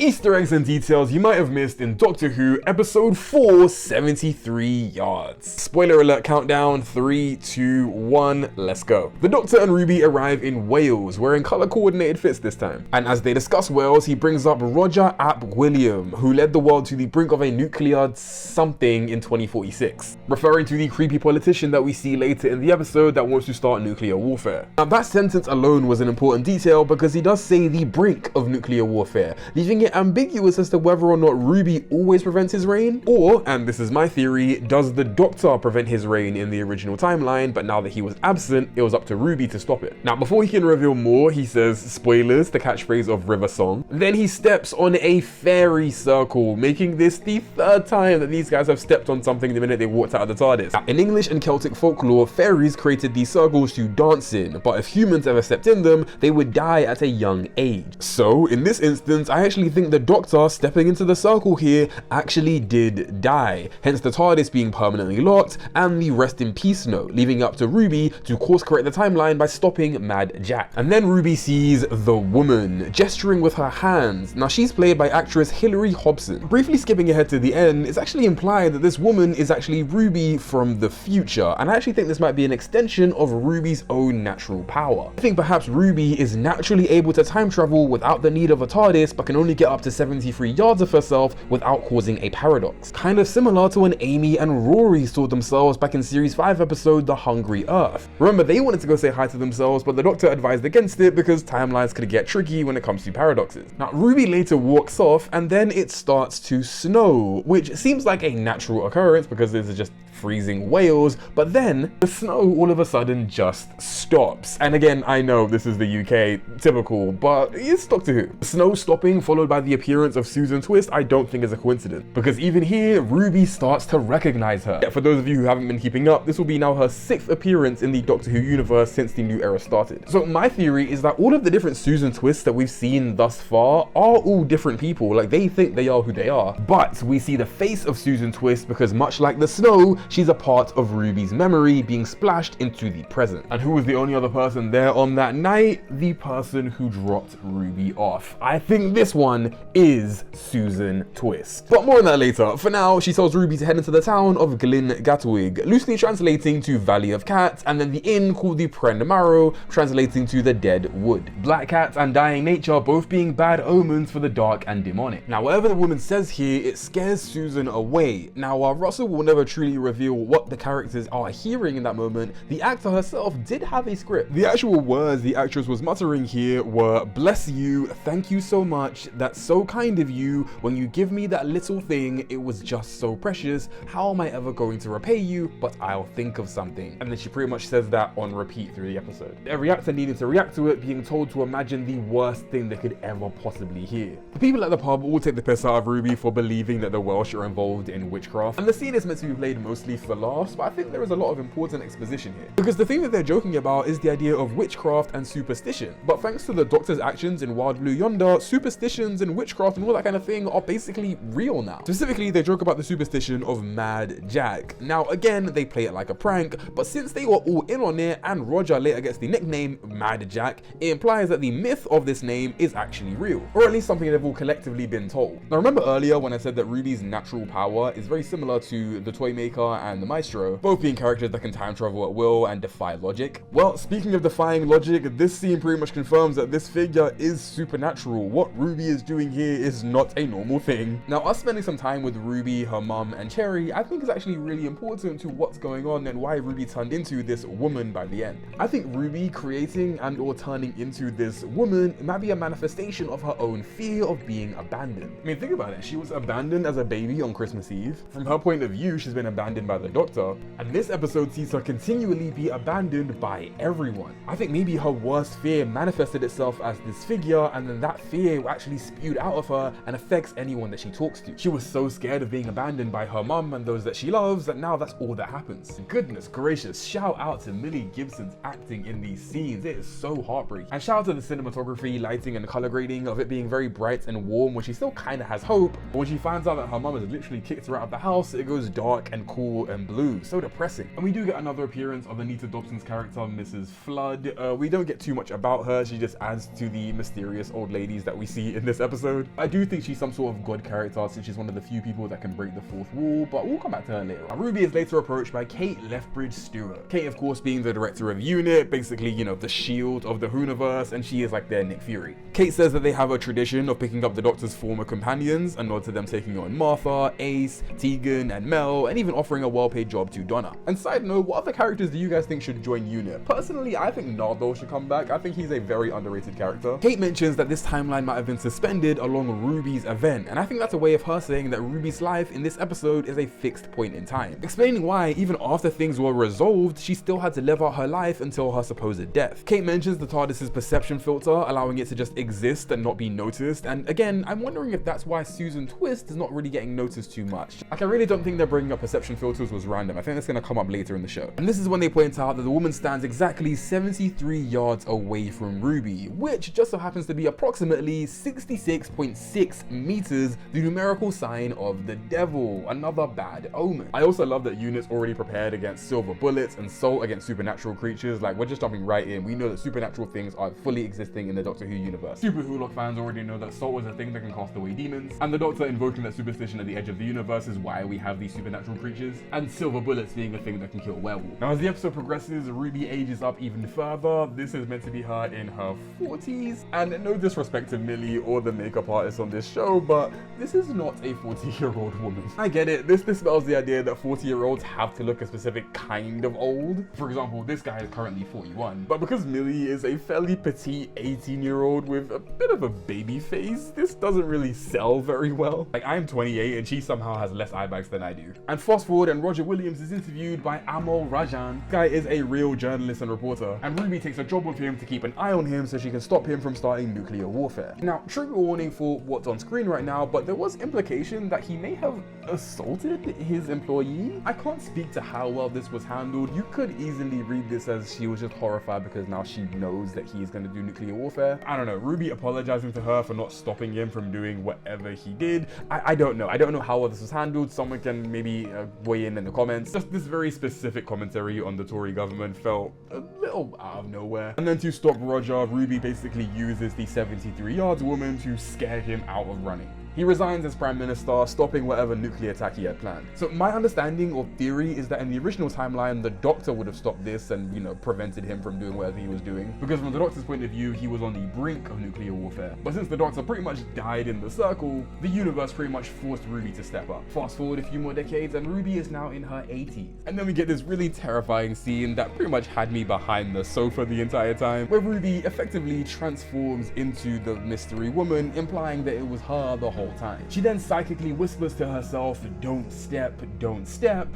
Easter eggs and details you might have missed in Doctor Who episode 4, 73 yards. Spoiler alert countdown, 3, 2, 1, let's go. The Doctor and Ruby arrive in Wales, wearing colour coordinated fits this time. And as they discuss Wales, he brings up Roger Ap William, who led the world to the brink of a nuclear something in 2046, referring to the creepy politician that we see later in the episode that wants to start nuclear warfare. Now that sentence alone was an important detail because he does say the brink of nuclear warfare, leaving it ambiguous as to whether or not Ruby always prevents his reign, or, and this is my theory, does the Doctor prevent his reign in the original timeline, but now that he was absent, it was up to Ruby to stop it. Now before he can reveal more, he says, spoilers, the catchphrase of River Song. Then he steps on a fairy circle, making this the third time that these guys have stepped on something the minute they walked out of the TARDIS. Now, in English and Celtic folklore, fairies created these circles to dance in, but if humans ever stepped in them, they would die at a young age. So in this instance, I actually think the Doctor stepping into the circle here actually did die, hence the TARDIS being permanently locked and the rest in peace note, leaving up to Ruby to course correct the timeline by stopping Mad Jack. And then Ruby sees the woman, gesturing with her hands. Now she's played by actress Hilary Hobson. Briefly skipping ahead to the end, it's actually implied that this woman is actually Ruby from the future, and I actually think this might be an extension of Ruby's own natural power. I think perhaps Ruby is naturally able to time travel without the need of a TARDIS, but can only get up to 73 yards of herself without causing a paradox. Kind of similar to when Amy and Rory saw themselves back in series 5 episode The Hungry Earth. Remember, they wanted to go say hi to themselves, but the Doctor advised against it because timelines could get tricky when it comes to paradoxes. Now Ruby later walks off and then it starts to snow, which seems like a natural occurrence because this is just freezing Wales, but then the snow all of a sudden just stops. And again, I know this is the UK, typical, but it's Doctor Who. The snow stopping followed by the appearance of Susan Twist I don't think is a coincidence, because even here Ruby starts to recognize her. For those of you who haven't been keeping up, this will be now her 6th appearance in the Doctor Who universe since the new era started. So my theory is that all of the different Susan Twists that we've seen thus far are all different people, like they think they are who they are, but we see the face of Susan Twist because much like the snow, she's a part of Ruby's memory being splashed into the present. And who was the only other person there on that night? The person who dropped Ruby off. I think this one is Susan Twist. But more on that later. For now, she tells Ruby to head into the town of Glyn Gatwig, loosely translating to Valley of Cats, and then the inn called the Pren Marrow, translating to the Dead Wood. Black cats and dying nature both being bad omens for the dark and demonic. Now, whatever the woman says here, it scares Susan away. Now, while Russell will never truly reveal what the characters are hearing in that moment, the actor herself did have a script. The actual words the actress was muttering here were, "Bless you, thank you so much, that's so kind of you, when you give me that little thing, it was just so precious, how am I ever going to repay you, but I'll think of something." And then she pretty much says that on repeat through the episode. Every actor needed to react to it, being told to imagine the worst thing they could ever possibly hear. The people at the pub all take the piss out of Ruby for believing that the Welsh are involved in witchcraft, and the scene is meant to be played mostly for last, but I think there is a lot of important exposition here. Because the thing that they're joking about is the idea of witchcraft and superstition. But thanks to the Doctor's actions in Wild Blue Yonder, superstitions and witchcraft and all that kind of thing are basically real now. Specifically, they joke about the superstition of Mad Jack. Now again, they play it like a prank, but since they were all in on it and Roger later gets the nickname Mad Jack, it implies that the myth of this name is actually real, or at least something they've all collectively been told. Now remember earlier when I said that Ruby's natural power is very similar to the Toymaker and the Maestro, both being characters that can time travel at will and defy logic? Well, speaking of defying logic, this scene pretty much confirms that this figure is supernatural. What Ruby is doing here is not a normal thing. Now, us spending some time with Ruby, her mum, and Cherry, I think is actually really important to what's going on and why Ruby turned into this woman by the end. I think Ruby creating and or turning into this woman might be a manifestation of her own fear of being abandoned. I mean, think about it. She was abandoned as a baby on Christmas Eve. From her point of view, she's been abandoned by the Doctor, and this episode sees her continually be abandoned by everyone. I think maybe her worst fear manifested itself as this figure, and then that fear actually spewed out of her and affects anyone that she talks to. She was so scared of being abandoned by her mum and those that she loves that now that's all that happens. Goodness gracious, shout out to Millie Gibson's acting in these scenes. It is so heartbreaking. And shout out to the cinematography, lighting, and color grading of it being very bright and warm when she still kind of has hope, but when she finds out that her mum has literally kicked her out of the house, it goes dark and cool purple and blue. So depressing. And we do get another appearance of Anita Dobson's character, Mrs. Flood. We don't get too much about her. She just adds to the mysterious old ladies that we see in this episode. I do think she's some sort of god character since she's one of the few people that can break the fourth wall, but we'll come back to her later. Ruby is later approached by Kate Lethbridge Stewart. Kate, of course, being the director of UNIT, basically, you know, the shield of the Hooniverse, and she is like their Nick Fury. Kate says that they have a tradition of picking up the Doctor's former companions, a nod to them taking on Martha, Ace, Tegan, and Mel, and even offering a well-paid job to Donna. And side note, what other characters do you guys think should join UNIT? Personally, I think Nardo should come back. I think he's a very underrated character. Kate mentions that this timeline might have been suspended along Ruby's event, and I think that's a way of her saying that Ruby's life in this episode is a fixed point in time, explaining why even after things were resolved, she still had to live out her life until her supposed death. Kate mentions the TARDIS's perception filter, allowing it to just exist and not be noticed, and again, I'm wondering if that's why Susan Twist is not really getting noticed too much. Like, I really don't think they're bringing up perception filters was random. I think that's going to come up later in the show. And this is when they point out that the woman stands exactly 73 yards away from Ruby, which just so happens to be approximately 66.6 meters, the numerical sign of the devil, another bad omen. I also love that UNIT's already prepared against silver bullets and salt against supernatural creatures. Like, we're just jumping right in. We know that supernatural things are fully existing in the Doctor Who universe. Super Who fans already know that salt is a thing that can cast away demons, and the Doctor invoking that superstition at the edge of the universe is why we have these supernatural creatures, and silver bullets being a thing that can kill werewolves. Now, as the episode progresses, Ruby ages up even further. This is meant to be her in her 40s, and no disrespect to Millie or the makeup artist on this show, but this is not a 40-year-old woman. I get it, this dispels the idea that 40-year-olds have to look a specific kind of old. For example, this guy is currently 41, but because Millie is a fairly petite 18-year-old with a bit of a baby face, this doesn't really sell very well. Like, I'm 28 and she somehow has less eye bags than I do. And fast forward and Roger Williams is interviewed by Amol Rajan. This guy is a real journalist and reporter, and Ruby takes a job with him to keep an eye on him so she can stop him from starting nuclear warfare. Now, trigger warning for what's on screen right now, but there was implication that he may have assaulted his employee. I can't speak to how well this was handled. You could easily read this as she was just horrified because now she knows that he's going to do nuclear warfare. I don't know, Ruby apologizing to her for not stopping him from doing whatever he did. I don't know. I don't know how well this was handled. Someone can maybe weigh in the comments. Just this very specific commentary on the Tory government felt a little out of nowhere. And then to stop Roger, Ruby basically uses the 73 yards woman to scare him out of running. He resigns as Prime Minister, stopping whatever nuclear attack he had planned. So my understanding or theory is that in the original timeline, the Doctor would have stopped this and, you know, prevented him from doing whatever he was doing. Because from the Doctor's point of view, he was on the brink of nuclear warfare. But since the Doctor pretty much died in the circle, the universe pretty much forced Ruby to step up. Fast forward a few more decades and Ruby is now in her 80s. And then we get this really terrifying scene that pretty much had me behind the sofa the entire time, where Ruby effectively transforms into the mystery woman, implying that it was her the whole time. She then psychically whispers to herself, don't step,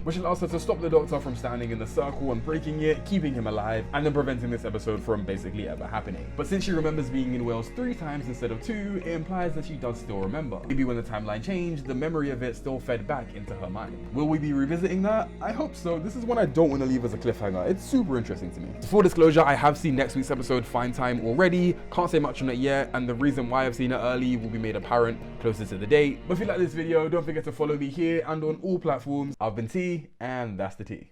which allows her to stop the Doctor from standing in the circle and breaking it, keeping him alive, and then preventing this episode from basically ever happening. But since she remembers being in Wales 3 times instead of 2, it implies that she does still remember. Maybe when the timeline changed, the memory of it still fed back into her mind. Will we be revisiting that? I hope so. This is one I don't want to leave as a cliffhanger. It's super interesting to me. Full disclosure, I have seen next week's episode Find Time already. Can't say much on it yet, and the reason why I've seen it early will be made apparent closer to the date. But if you like this video, don't forget to follow me here and on all platforms. I've been T, and that's the T.